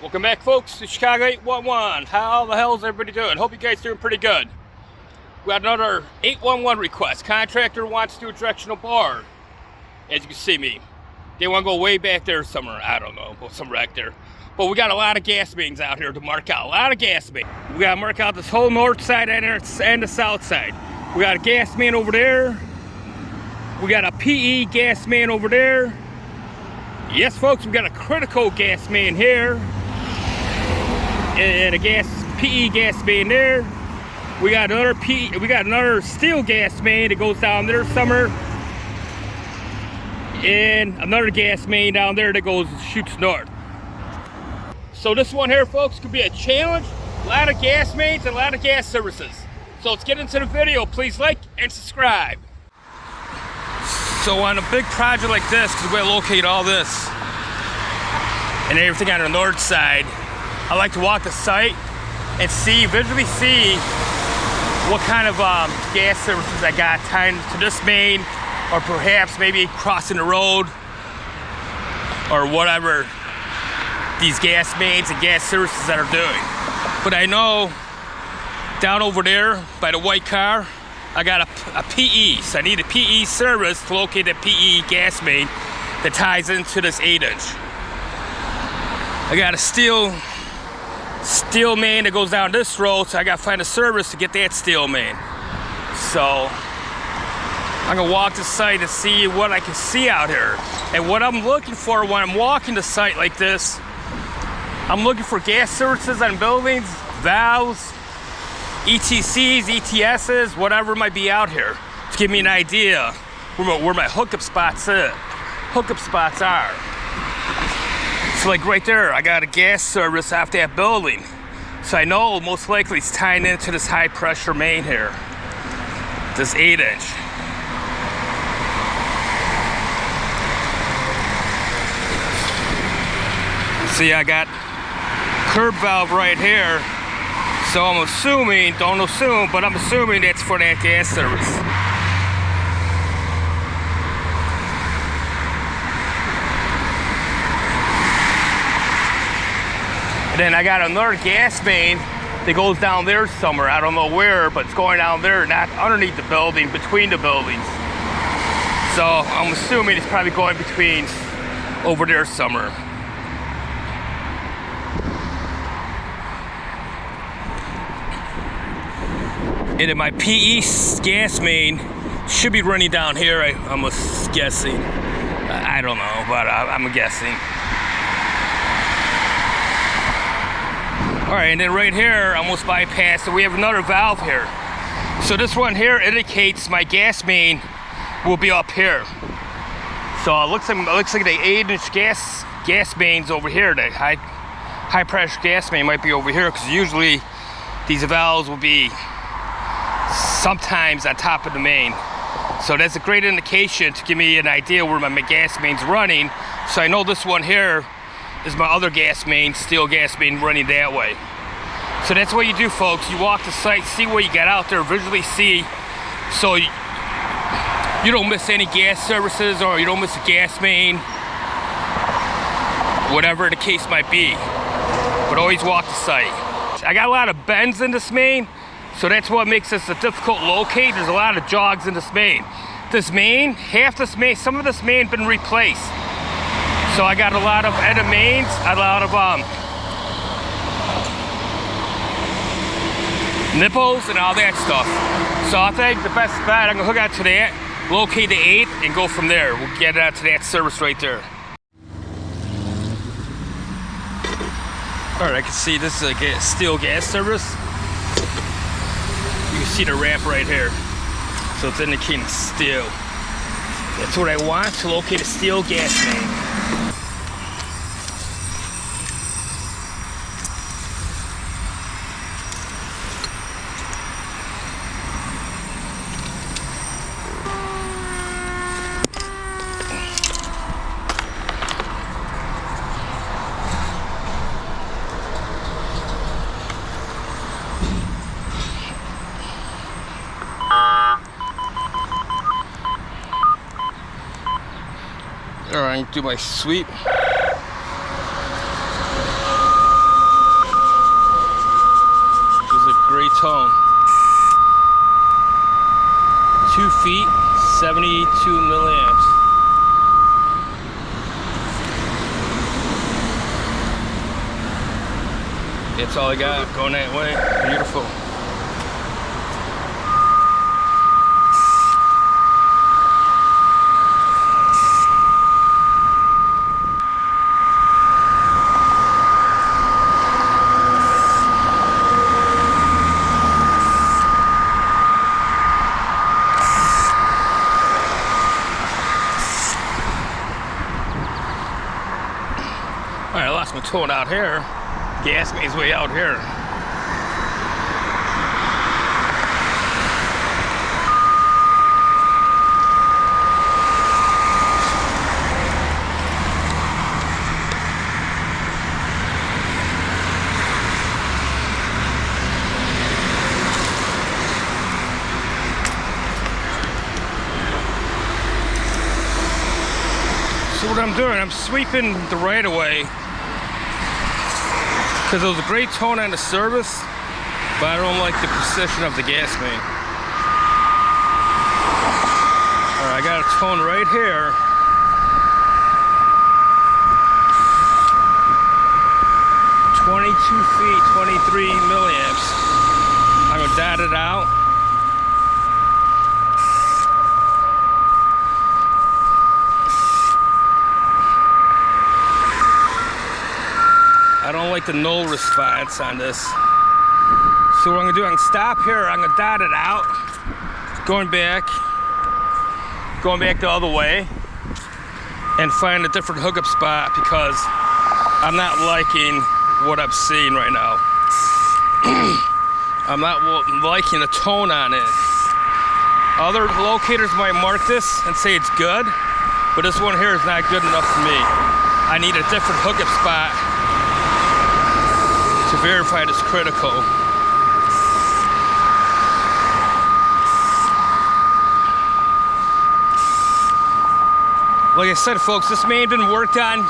Welcome back, folks, to Chicago 811. How the hell is everybody doing? Hope you guys doing pretty good. We got another 811 request. Contractor wants to do a directional bar. As you can see me. They want to go way back there somewhere. I don't know, somewhere back there. But we got a lot of gas mains out here to mark out. A lot of gas mains. We got to mark out this whole north side and the south side. We got a gas main over there. We got a PE gas main over there. Yes, folks, we got a critical gas main here. And a PE gas main there. We got another steel gas main that goes down there somewhere. And another gas main down there that shoots north. So this one here, folks, could be a challenge. A lot of gas mains and a lot of gas services. So let's get into the video. Please like and subscribe. So on a big project like this, because we locate all this and everything on the north side, I like to walk the site and visually see what kind of gas services I got tied to this main, or perhaps maybe crossing the road, or whatever these gas mains and gas services that are doing. But I know down over there by the white car, I got a PE, so I need a PE service to locate a PE gas main that ties into this 8-inch. I got a steel main that goes down this road, so I gotta find a service to get that steel main. So I'm gonna walk the site and see what I can see out here. And what I'm looking for when I'm walking the site like this, I'm looking for gas services on buildings, valves, ETCs, ETSs, whatever might be out here, to give me an idea where my hookup spots are. So like right there, I got a gas service off that building. So I know most likely it's tying into this high pressure main here, this 8-inch. See, I got curb valve right here. So I'm assuming, don't assume, but I'm assuming that's for that gas service. And then I got another gas main that goes down there somewhere. I don't know where, but it's going down there, not underneath the building, between the buildings. So I'm assuming it's probably going between over there somewhere. And then my PE gas main should be running down here, I'm guessing. I don't know, but I'm guessing. All right, and then right here, almost bypassed, we have another valve here. So this one here indicates my gas main will be up here. So it looks like the 8-inch gas mains over here, the high pressure gas main might be over here, because usually these valves will be sometimes on top of the main. So that's a great indication to give me an idea where my gas main's running. So I know this one here is my other gas main, steel gas main, running that way. So that's what you do, folks. You walk the site, see what you got out there, visually see, so you don't miss any gas services, or you don't miss a gas main, whatever the case might be. But always walk the site. I got a lot of bends in this main, so that's what makes this a difficult locate. There's a lot of jogs in this main. Some of this main been replaced. So I got a lot of end of mains, a lot of nipples and all that stuff. So I think the best bet, I'm gonna hook out to that, locate the 8, and go from there. We'll get out to that service right there. All right, I can see this is a steel gas service. You can see the ramp right here. So it's indicating steel. That's what I want, to locate a steel gas main. All right, do my sweep. tone. 2 feet, 72 milliamps. That's all I got, going that way. Beautiful. All right, I lost my tone out here. Gas main's way out here. So what I'm doing, I'm sweeping the right of way. Because it was a great tone on the service, but I don't like the precision of the gas main. Alright, I got a tone right here. "22 feet, 23 milliamps. I'm gonna dot it out. I don't like the null response on this. So what I'm gonna do, I'm gonna stop here, I'm gonna dot it out, going back the other way, and find a different hookup spot because I'm not liking what I'm seeing right now. I'm not liking the tone on it. Other locators might mark this and say it's good, but this one here is not good enough for me. I need a different hookup spot to verify it is critical. Like I said, folks, this main been worked on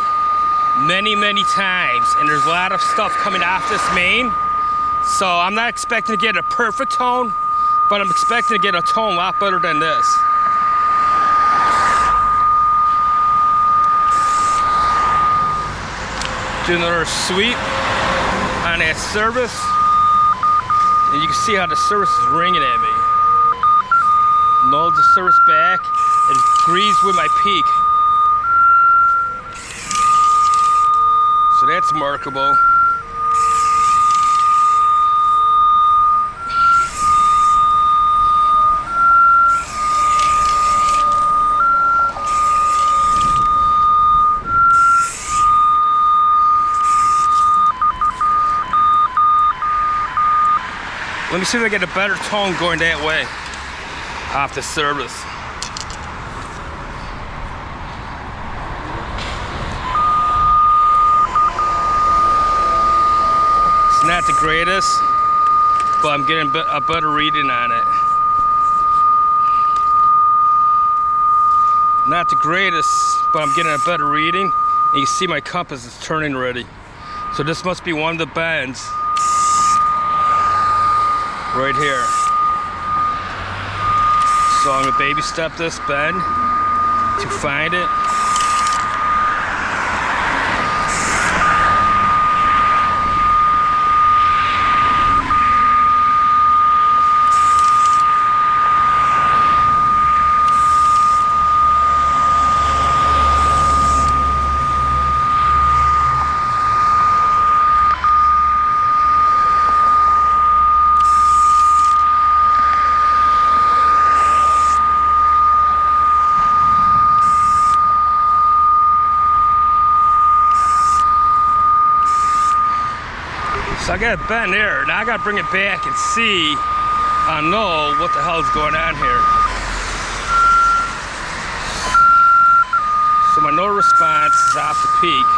many times, and there's a lot of stuff coming off this main. So I'm not expecting to get a perfect tone, but I'm expecting to get a tone a lot better than this. Do another sweep on that service, and you can see how the service is ringing at me. Nulled the service back, it agrees with my peak. So that's markable. Let me see if I get a better tone going that way off the service. It's not the greatest, but I'm getting a better reading on it. Not the greatest, but I'm getting a better reading. And you see my compass is turning already. So this must be one of the bends. Right here. So I'm gonna baby step this bend to find it. So I got it bent there. Now I got to bring it back and see, know what the hell is going on here. So my null response is off the peak.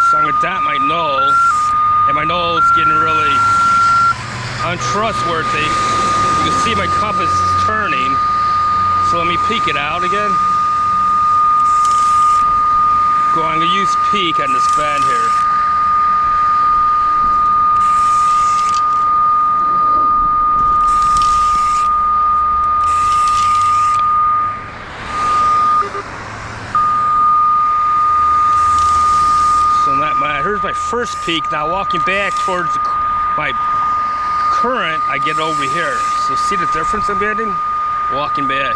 So I'm going to dot my null, and my null is getting really untrustworthy. You can see my compass is turning. So let me peek it out again. I'm going to use peak on this bend here. my first peak. Now walking back towards my current, I get over here. So see the difference I'm getting? Walking back.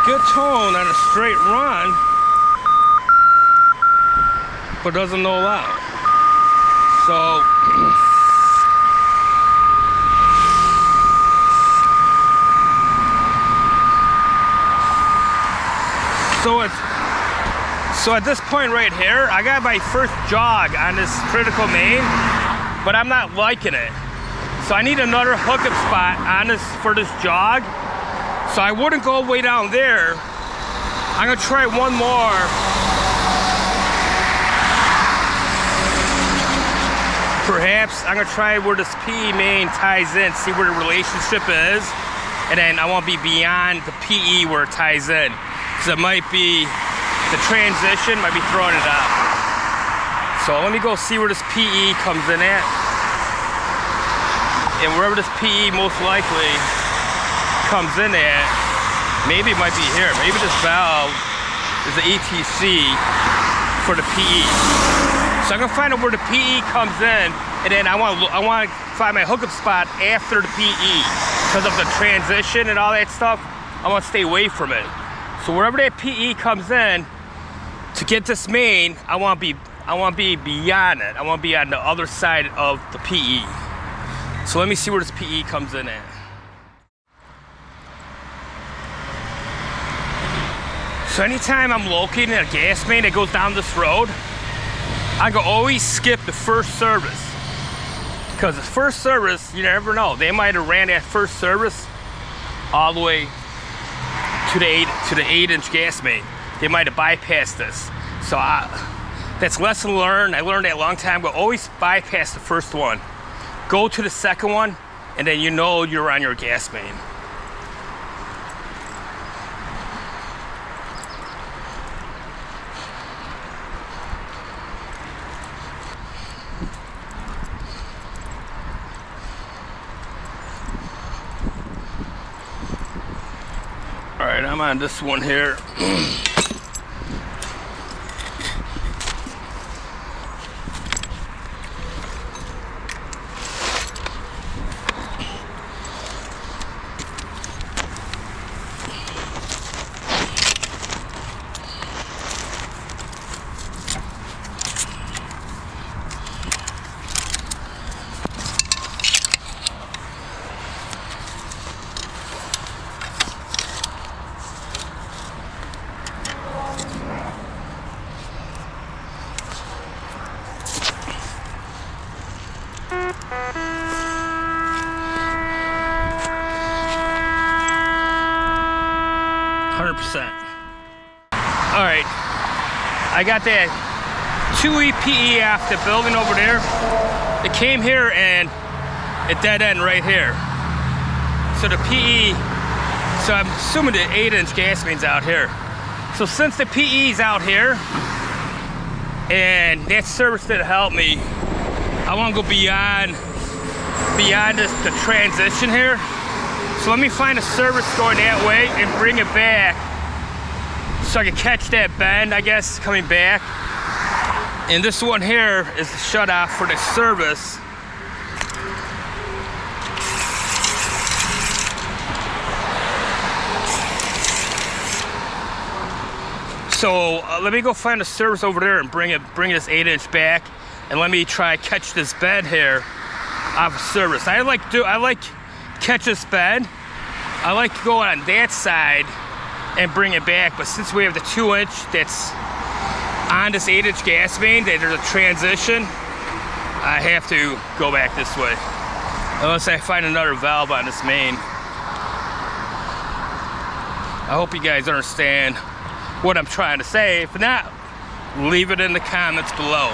Good tone on a straight run, but doesn't know loud. So so at this point right here, I got my first jog on this critical main, but I'm not liking it. So I need another hookup spot on this for this jog. So I wouldn't go way down there. I'm gonna try one more. Perhaps I'm gonna try where this PE main ties in, see where the relationship is. And then I won't be beyond the PE where it ties in. Because it might be, the transition might be throwing it out. So let me go see where this PE comes in at. And wherever this PE most likely comes in at, maybe it might be here. Maybe this valve is the ETC for the PE. So I'm gonna find out where the PE comes in, and then I want to find my hookup spot after the PE because of the transition and all that stuff. I want to stay away from it. So wherever that PE comes in, to get this main, I want to be beyond it. I want to be on the other side of the PE. So let me see where this PE comes in at. So anytime I'm locating a gas main that goes down this road, I can always skip the first service. Because the first service, you never know. They might have ran that first service all the way to the 8-inch gas main. They might have bypassed this. So that's lesson learned. I learned that a long time ago. Always bypass the first one. Go to the second one, and then you know you're on your gas main. All right, I'm on this one here. 100%. All right, I got that 2E PE off the building over there. It came here and it dead end right here. So the PE, so I'm assuming the 8-inch gas main's out here. So since the PE's out here and that service didn't help me, I want to go beyond the transition here. So let me find a service going that way and bring it back so I can catch that bend, I guess, coming back. And this one here is the shut off for the service. So let me go find a service over there and bring this 8-inch back, and let me try catch this bend here off of service. I like catch this bend. I like to go on that side and bring it back, but since we have the 2-inch that's on this 8-inch gas main, that there's a transition, I have to go back this way unless I find another valve on this main. I hope you guys understand what I'm trying to say. If not, leave it in the comments below.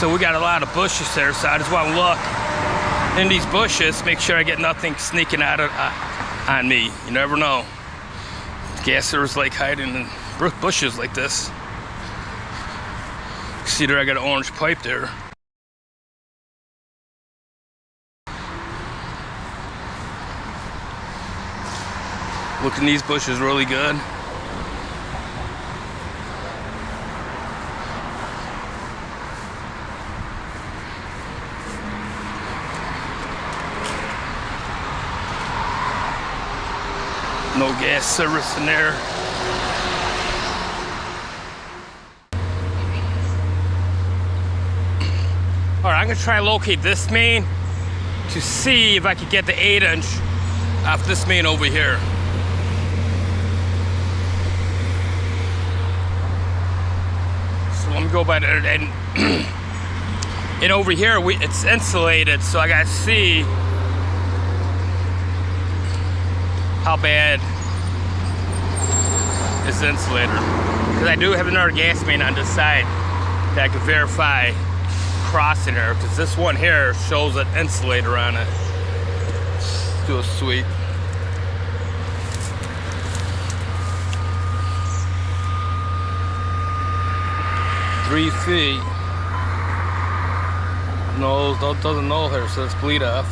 So we got a lot of bushes there, so I just want to look in these bushes, make sure I get nothing sneaking out of on me. You never know. Gas servers like hiding in bushes like this. See there, I got an orange pipe there. Looking these bushes really good. No gas service in there. Alright, I'm gonna try and locate this main to see if I could get the 8-inch off this main over here. So let me go by there, and over here it's insulated, so I gotta see how bad is the insulator. Because I do have another gas main on this side that I can verify crossing there, because this one here shows an insulator on it. Let's do a sweep. Three feet. No, doesn't know here, so it's bleed off.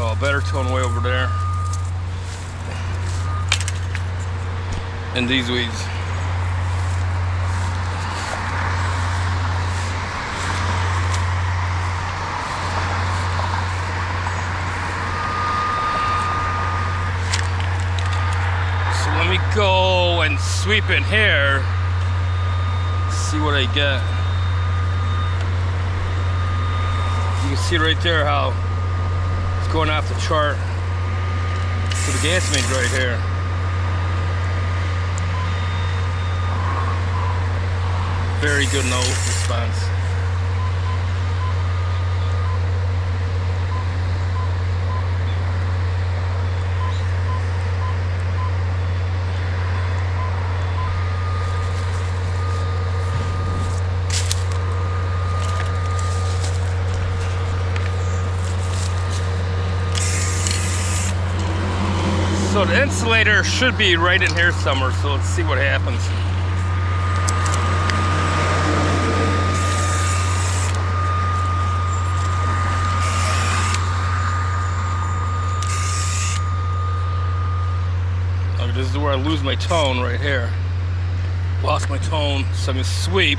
Oh, better tone way over there. And these weeds. So let me go and sweep in here. See what I get. You can see right there how going off the chart. So the gas main's right here. Very good no response. So the insulator should be right in here somewhere, so let's see what happens. Okay, this is where I lose my tone right here. Lost my tone, so I'm gonna sweep.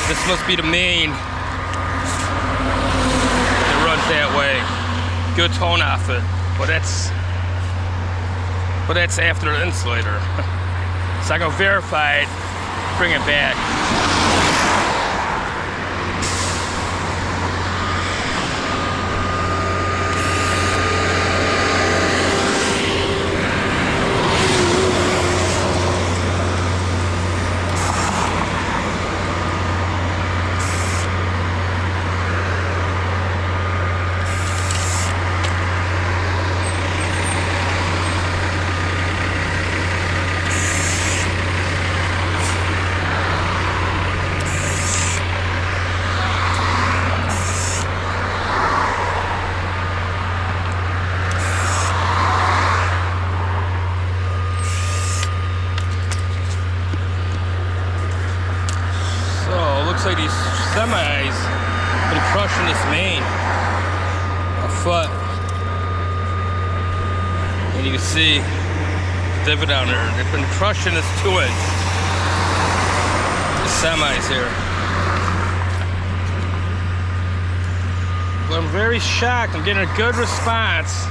This must be the main that way. Good tone off it, but that's after the insulator. So I go verify it, bring it back. Looks like these semis been crushing this main a foot, and you can see the divot down there. They've been crushing this 2-inch. The semis here. But I'm very shocked. I'm getting a good response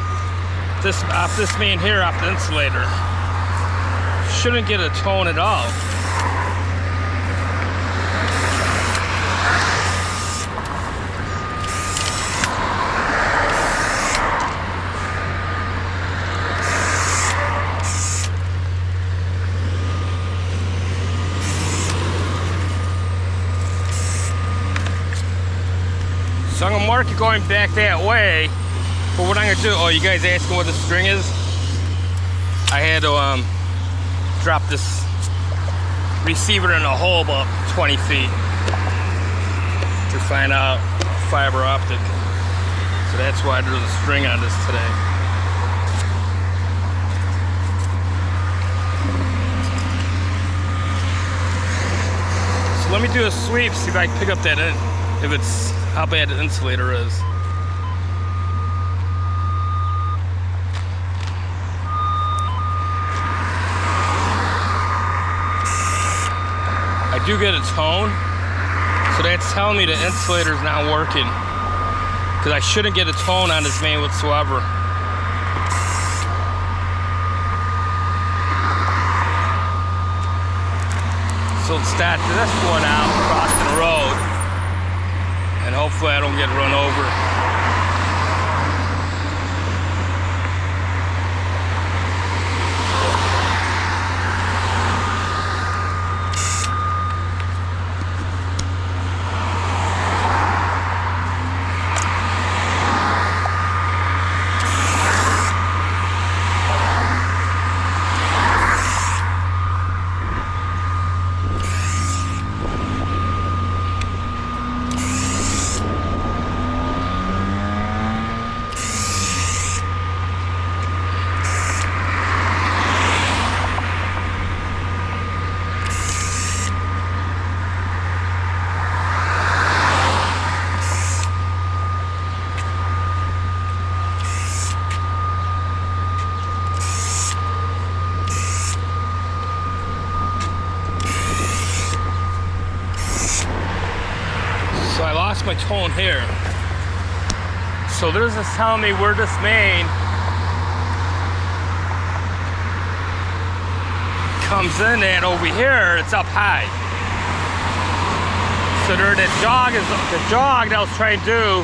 off this main here, off the insulator. Shouldn't get a tone at all. So I'm gonna mark it going back that way. But what I'm gonna do, oh, you guys asking what the string is? I had to drop this receiver in a hole about 20 feet to find out fiber optic. So that's why I drew the string on this today. So let me do a sweep, see if I can pick up that if it's how bad the insulator is. I do get a tone, so that's telling me the insulator's not working, because I shouldn't get a tone on this main whatsoever. So let's start this one out crossing the road, and hopefully I don't get run over. So I lost my tone here. So this is telling me where this main comes in at over here, it's up high. So there, the jog that I was trying to do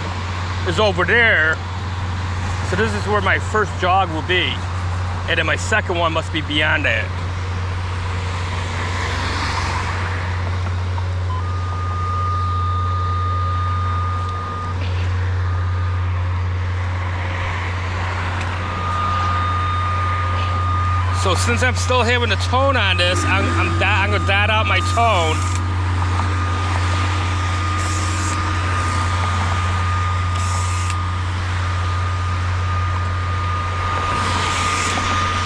is over there. So this is where my first jog will be. And then my second one must be beyond that. So since I'm still having a tone on this, I'm gonna dot out my tone.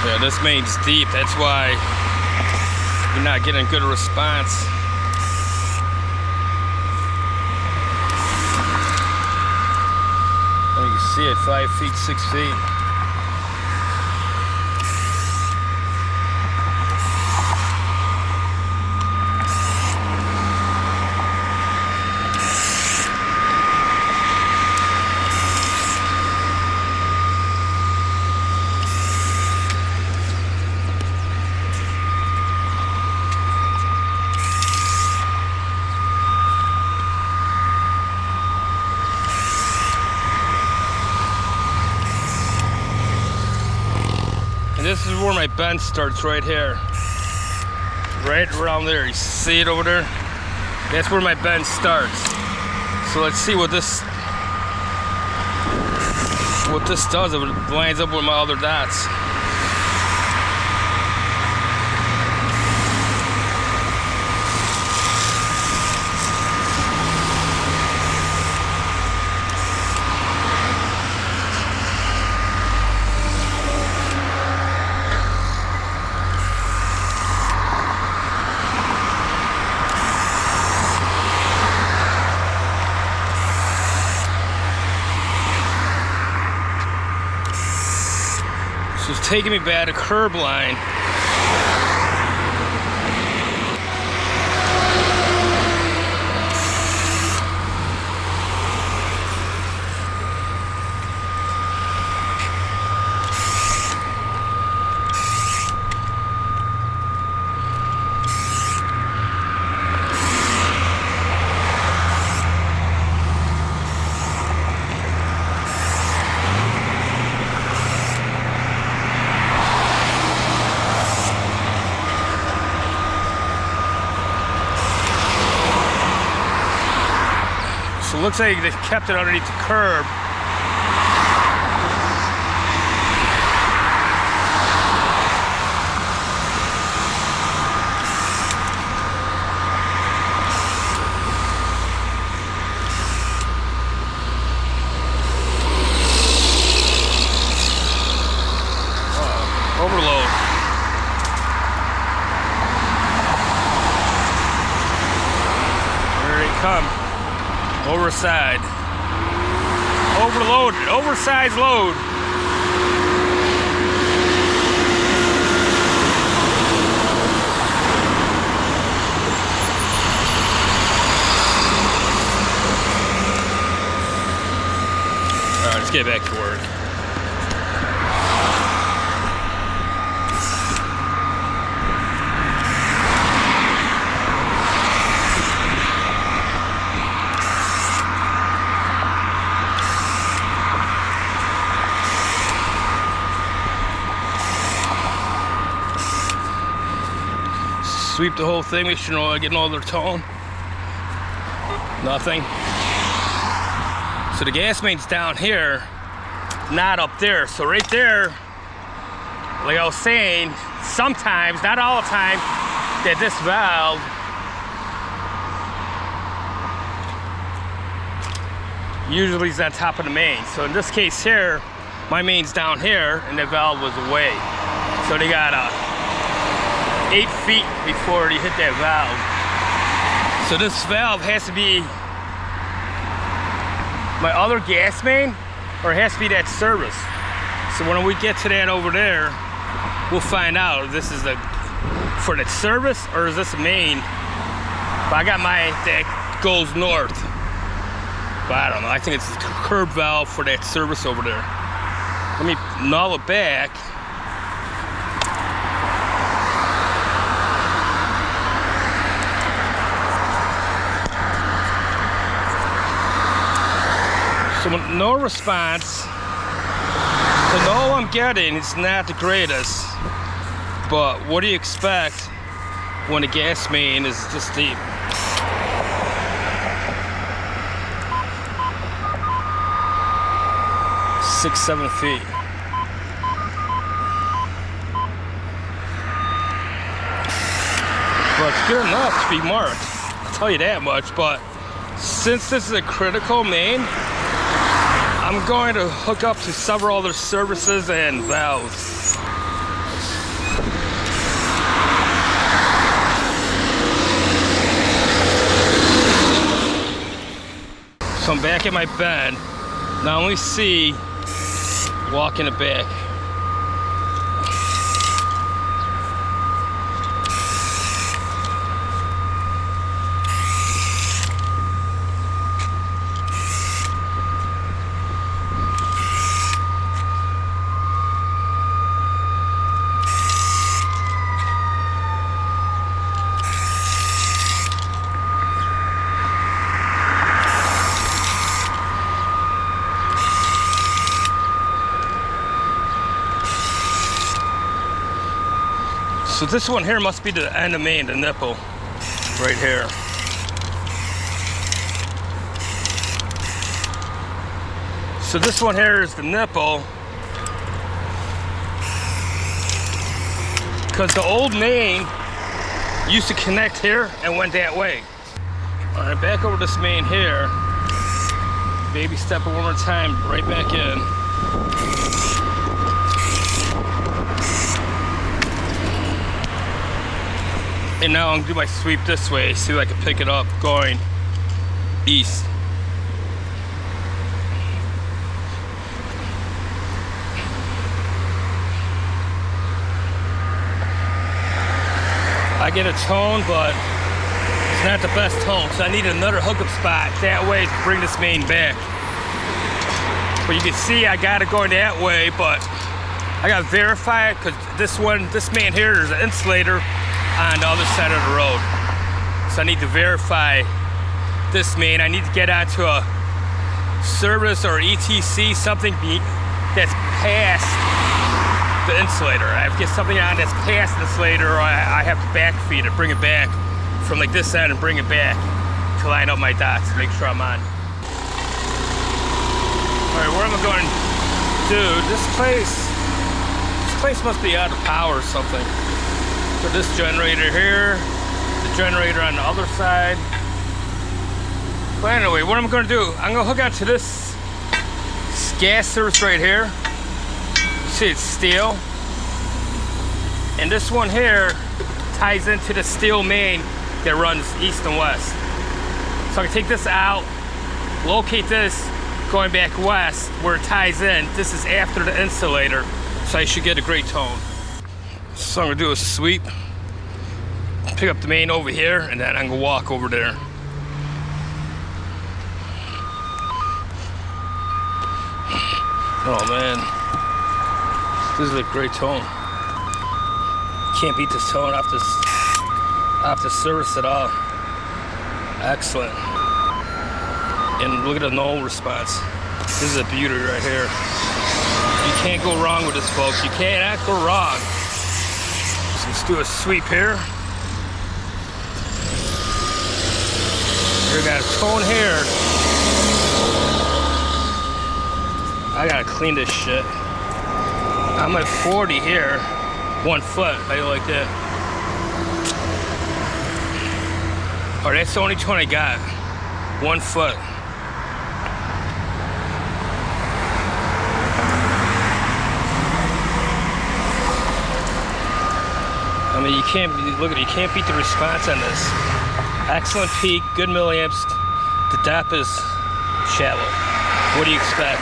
Yeah, this main's deep. That's why you're not getting good response. And you can see it, 5 feet, 6 feet. And this is where my bend starts, right here. Right around there. You see it over there? That's where my bend starts. So let's see what this does if it lines up with my other dots. So it's taking me back to curb line. So it looks like they kept it underneath the curb. Overload. There they come. Overside. Overloaded. Oversized load. Alright, let's get back to work. Sweep the whole thing, make sure I'm getting all their tone. Nothing. So the gas main's down here, not up there. So right there, like I was saying, sometimes, not all the time, that this valve usually is on top of the main. So in this case here, my main's down here and the valve was away. So they got 8 feet before you hit that valve. So this valve has to be my other gas main, or it has to be that service. So when we get to that over there, we'll find out if this is for that service or is this a main. But I got my that goes north. But I don't know, I think it's a curb valve for that service over there. Let me null it back. So no response. The null I'm getting is not the greatest, but what do you expect when the gas main is this deep? Six, 7 feet. But it's good enough to be marked, I'll tell you that much. But since this is a critical main, I'm going to hook up to several other services and valves. So I'm back at my bed. Now only see walking it back. So this one here must be the end of main, the nipple, right here. So this one here is the nipple, because the old main used to connect here and went that way. All right, back over this main here. Baby step it one more time, right back in. And now I'm gonna do my sweep this way, see if I can pick it up going east. I get a tone, but it's not the best tone, so I need another hookup spot that way to bring this main back. But you can see I got it going that way, but I gotta verify it because this main here, there's an insulator on the other side of the road. So I need to verify this main. I need to get onto a service or ETC, something that's past the insulator. I have to get something on that's past the insulator, or I have to backfeed it, bring it back from like this end and bring it back to line up my dots to make sure I'm on. Alright, what am I going to do? This place must be out of power or something. So this generator here, the generator on the other side. But anyway, what I'm going to do, I'm going to hook onto this gas service right here. See, it's steel. And this one here ties into the steel main that runs east and west. So I can take this out, locate this, going back west where it ties in. This is after the insulator, so I should get a great tone. So I'm gonna do a sweep, pick up the main over here, and then I'm gonna walk over there. Oh man, this is a great tone. Can't beat this tone off the service at all. Excellent. And look at the null response. This is a beauty right here. You can't go wrong with this, folks. You cannot go wrong. So let's do a sweep here. We got a tone here. I gotta clean this shit. I'm at 40 here. 1 foot. How do you like that? Oh, that's the only tone I got. 1 foot. I mean, you can't beat the response on this. Excellent peak, good milliamps. The depth is shallow. What do you expect?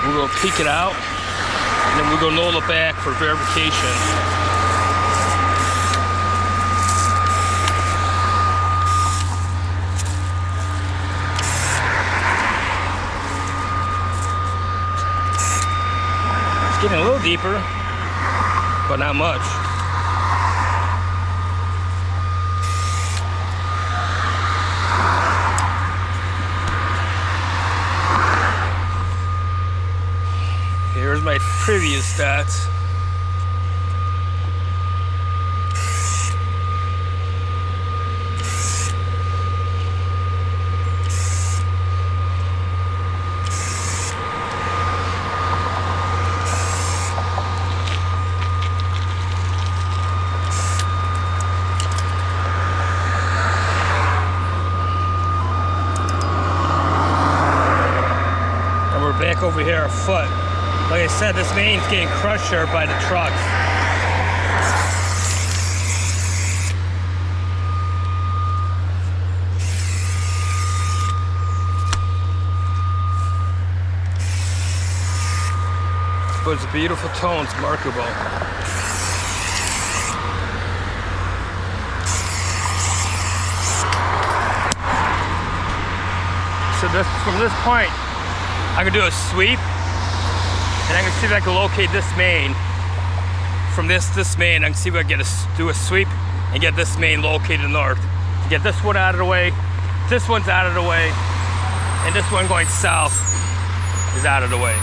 We're gonna peak it out, and then we're gonna null it back for verification. It's getting a little deeper, but not much. Here's my previous stats. And we're back over here a foot. Like I said, this main's getting crushed here by the trucks. But it's a beautiful tone, it's markable. So from this point, I can do a sweep. And I can see if I can locate this main. From this main, I can see if I can do a sweep and get this main located north. Get this one out of the way, this one's out of the way, and this one going south is out of the way.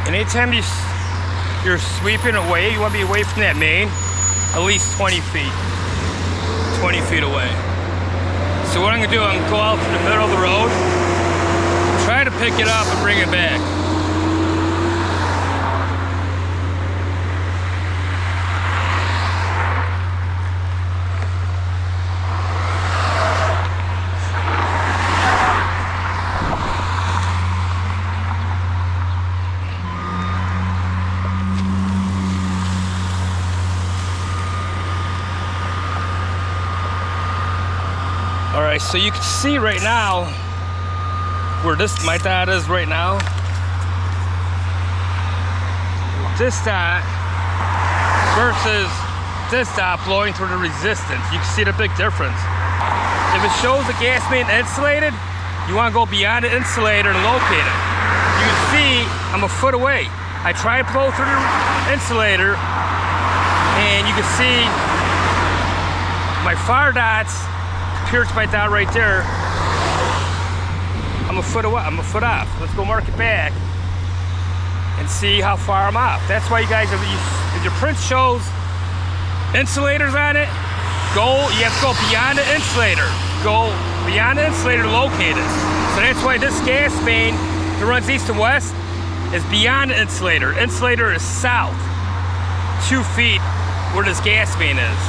Anytime you're sweeping away, you want to be away from that main, at least 20 feet. 20 feet away. So what I'm going to do, I'm going to go out to the middle of the road, try to pick it up and bring it back. Alright, so you can see right now where my dot is right now. This dot versus this dot blowing through the resistance. You can see the big difference. If it shows the gas main insulated, you want to go beyond the insulator and locate it. You can see I'm a foot away. I try to blow through the insulator, and you can see my fire dots compared to my dot right there. I'm a foot away. I'm a foot off. Let's go mark it back and see how far I'm off. That's why you guys, if your print shows insulators on it, you have to go beyond the insulator. Go beyond the insulator to locate it. So that's why this gas main that runs east and west is beyond the insulator. Insulator is south, 2 feet where this gas main is.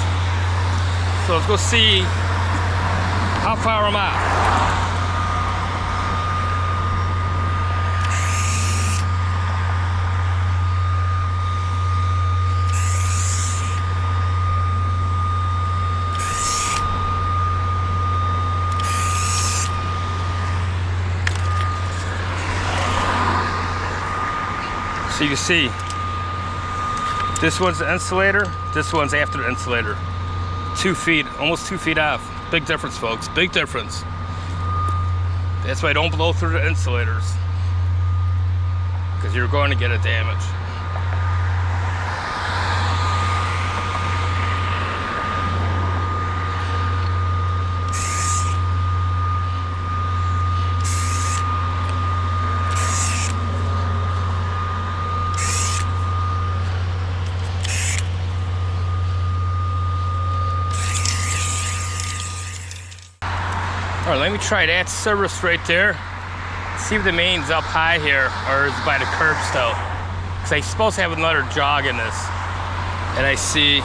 So let's go see how far I'm off. So you can see, this one's the insulator, this one's after the insulator. 2 feet, almost 2 feet off. Big difference, folks, big difference. That's why I don't blow through the insulators, because you're going to get a damage. All right, let me try that service right there. See if the main's up high here or is it by the curb still. Because I'm supposed to have another jog in this. And I see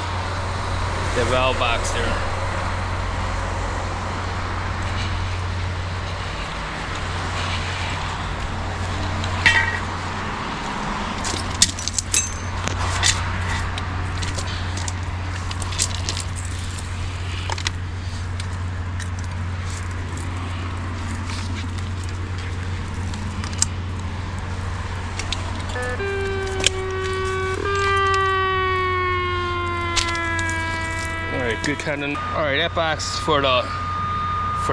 the valve box there. Good kind of. All right, that box for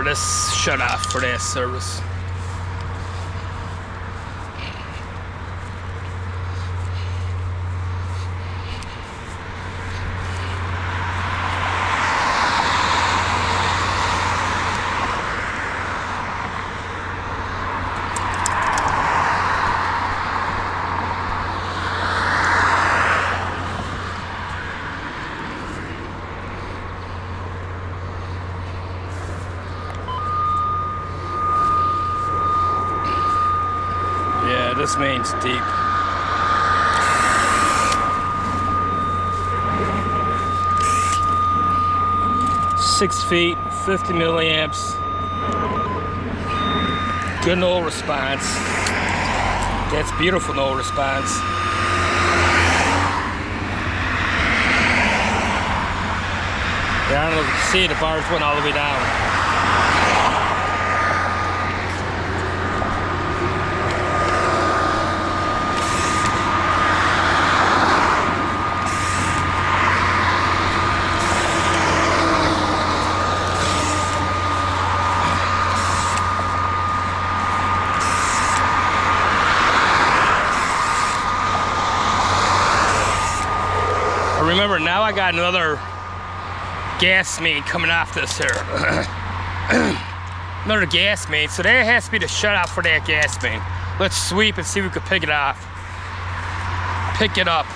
this shut off for that service. Yeah, this main's deep. Six feet, 50 milliamps. Good no response. That's beautiful no response. Yeah, I don't know if you can see, the bars went all the way down. Remember, now I got another gas main coming off this here. Another gas main, so that has to be the shutoff for that gas main. Let's sweep and see if we can pick it off. Pick it up.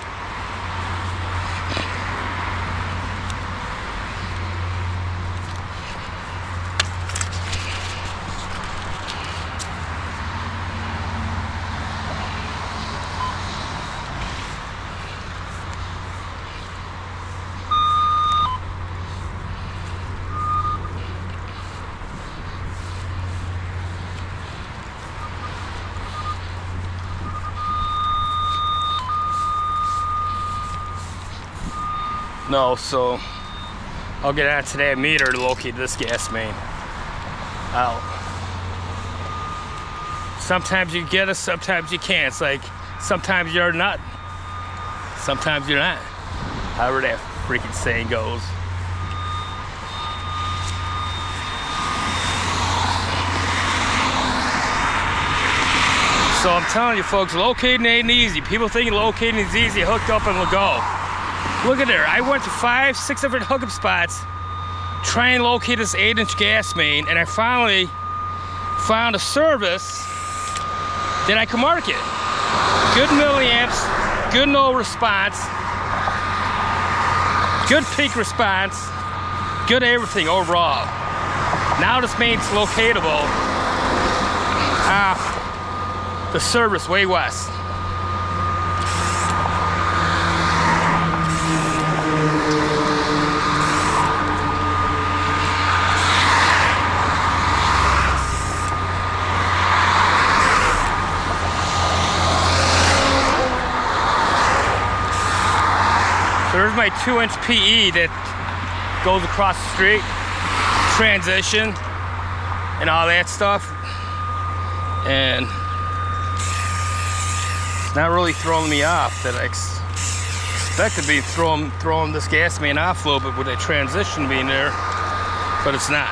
No, so I'll get onto that meter to locate this gas main out. Sometimes you get it, sometimes you can't. It's like sometimes you're not, sometimes you're not. However that freaking saying goes. So I'm telling you folks, locating ain't easy. People think locating is easy, hooked up and we'll go. Look at there, I went to 5, 6 different hookup spots trying to locate this 8-inch gas main, and I finally found a service that I can market. Good milliamps, good no response, good peak response, good everything overall. Now this main's locatable off the service way west. There's my 2-inch PE that goes across the street, transition, and all that stuff. And it's not really throwing me off that I expect to be throwing this gas main off a little bit with that transition being there, but it's not.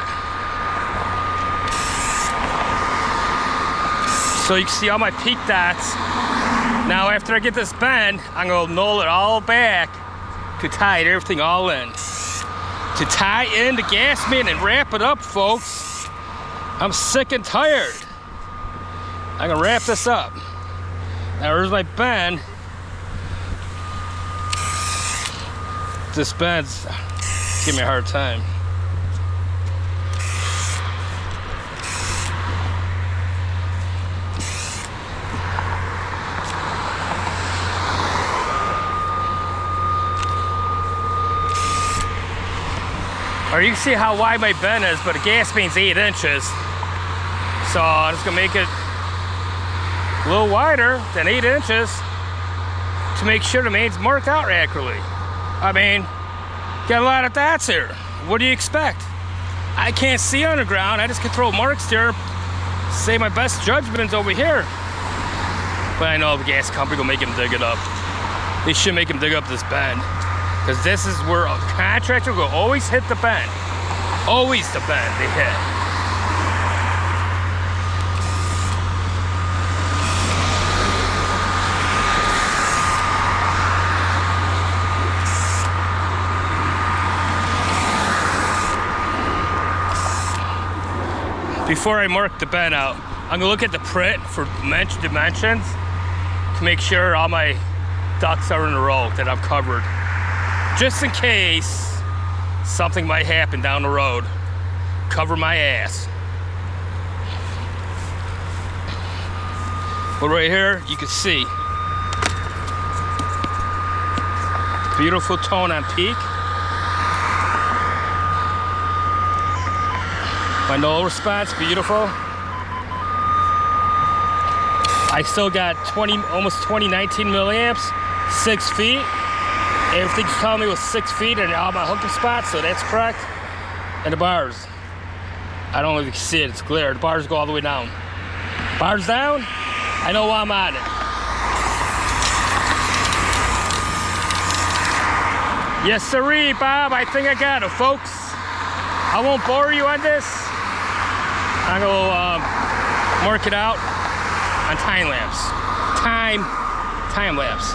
So you can see all my peak dots. Now after I get this bend, I'm gonna null it all back to tie everything all in. To tie in the gas main and wrap it up, folks. I'm sick and tired. I'm gonna wrap this up. Now there's my bend. This bend's giving me a hard time. Or you can see how wide my bend is, but the gas main's 8 inches. So I'm just gonna make it a little wider than 8 inches to make sure the main's marked out accurately. I mean, got a lot of dots here. What do you expect? I can't see underground. I just can throw marks there, say my best judgment's over here. But I know the gas company will make him dig it up. They should make him dig up this bend. Because this is where a contractor will always hit the bend. Always the bend they hit. Before I mark the bend out, I'm gonna look at the print for dimensions to make sure all my ducts are in a row, that I'm covered. Just in case something might happen down the road. Cover my ass. But right here, you can see. Beautiful tone on peak. My null response, beautiful. I still got almost 2019 milliamps, 6 feet. Everything's telling me it was 6 feet in all my hookup spots, so that's correct. And the bars, I don't know if you can see it, it's glare. The bars go all the way down. Bars down, I know why I'm on it. Yes, sirree, Bob, I think I got it, folks. I won't bore you on this. I'm gonna mark it out on time lapse. Time lapse.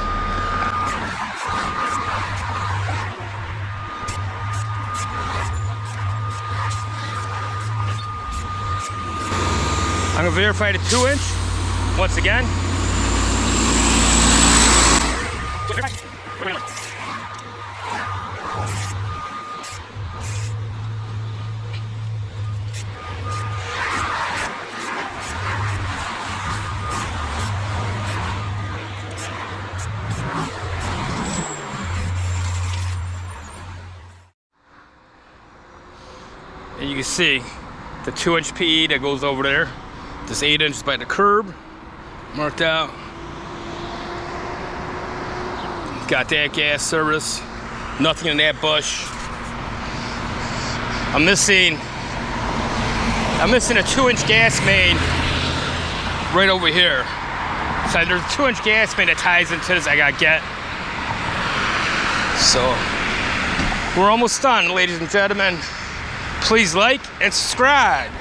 I'm gonna verify the 2-inch once again. And you can see the 2-inch PE that goes over there. This 8 inches by the curb, marked out. Got that gas service, nothing in that bush. I'm missing a 2-inch gas main right over here. So there's a 2-inch gas main that ties into this I gotta get. So we're almost done, ladies and gentlemen. Please like and subscribe.